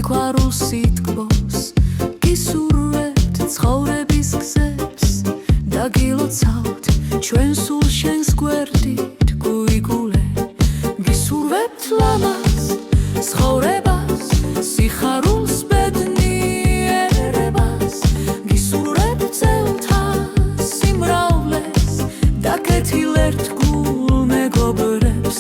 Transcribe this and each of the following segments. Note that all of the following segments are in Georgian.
სიყვარულს სიტყვოს გისურვებთ ცხოვრების გზებს დაგილოცავთ ჩვენ სულ შენს გვერდით გვიგულე გისურვებთ ლამაზ ცხოვრებას სიხარულს ბედნიერებას გისურვებთ წელთა სიმრავლეს დაკეთილ ერთგულ მეგობრებს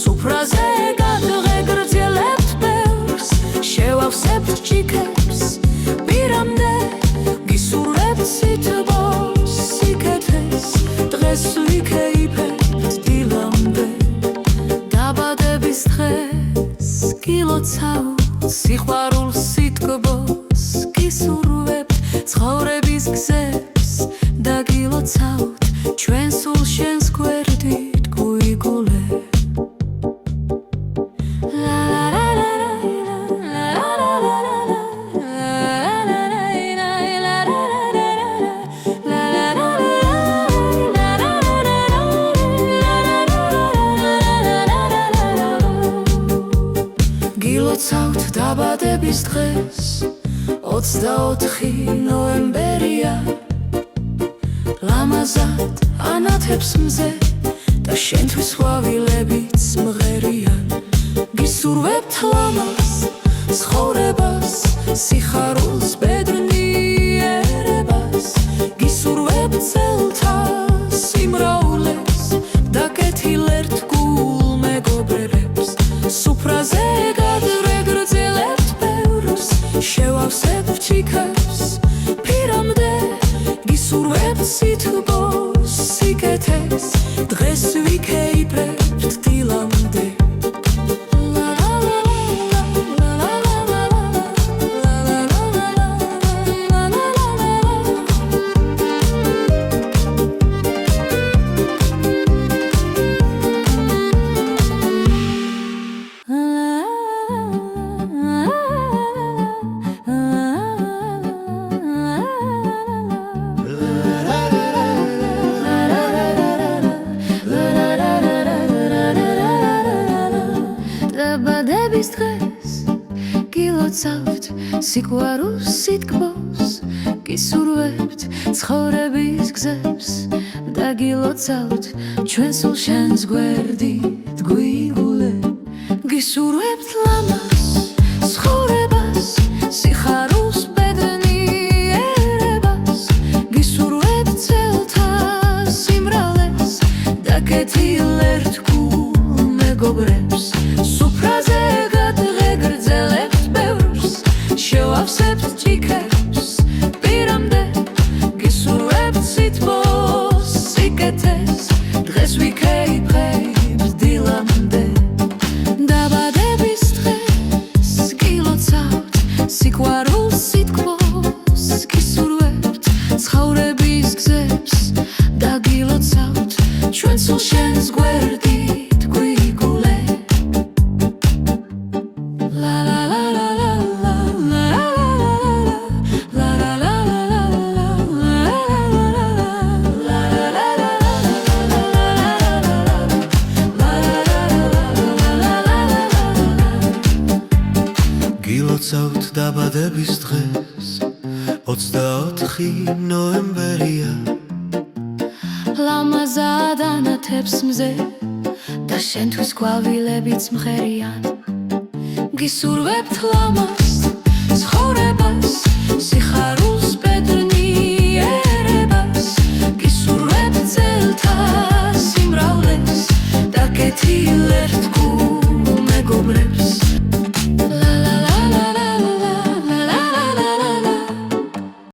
სუფრაზე გადღეგრძელებთ ბევრს შევავსებთ ჭიქებს პირამდე გისურვებთ სითბოს სიკეთეს დღეს ვიქეიფებთ დილამდე დაბადების დღეს გილოცავთ სიყვარულს სიტყვოს გისურვებთ ცხოვრების გზებს დაგილოცავთ ჩვენ სულ შენს გვერდით გვიგულე გილოცავთ დაბადების დღეს 24 ნოემბერია ლამაზად ანათებს მზე და შენთვის ყვავილებიც მღერიან გისურვებთ ლამაზ ცხოვრებას სიხარულს ბედნიერებას გისურვებთ წელთა სიმრავლეს დაკეთილ ერთგულ მეგობრებს სუფრაზე გადღეგრძელებთ ბევრს შევავსებთ ჭიქებს პირამდე გისურვებთ სითბოს სიკეთეს დღეს ვიქეიფებთ დილამდე დაბადების დღეს გილოცავთ სიყვარულს სიტყვოს გისურვებთ ცხოვრების გზებს დაგილოცავთ ჩვენ სულ შენს გვერდით გვიგულე გისურვებთ ლამაზ ცხოვრებას სიხარულს ბედნიერებას გისურვებთ წელთა სიმრავლეს დაკეთილ ერთგულ მეგობრებს სუფრაზე გადღეგრძელებთ ბევრს შევავსებთ ჭიქებს პირამდე გისურვებთ სითბოს სიკეთეს დღეს ვიქეიფებთ დილამდე დაბადების დღეს გილოცავთ სიყვარულს სიტყვოს გისურვებთ ცხოვრების გზებს დაგილოცავთ ჩვენ სულ შენს გვერდით გვიგულე გილოცავთ დაბადების დღეს 24 ნოემბერია ლამაზად ანათებს მზე და შენთვის ყვავილებიც მღერიან გისურვებთ ლამაზ ცხოვრებას სიხარულს ბედნიერებას გისურვებთ წელთა სიმრავლეს დაკეთილ ერთგულ მეგობრებს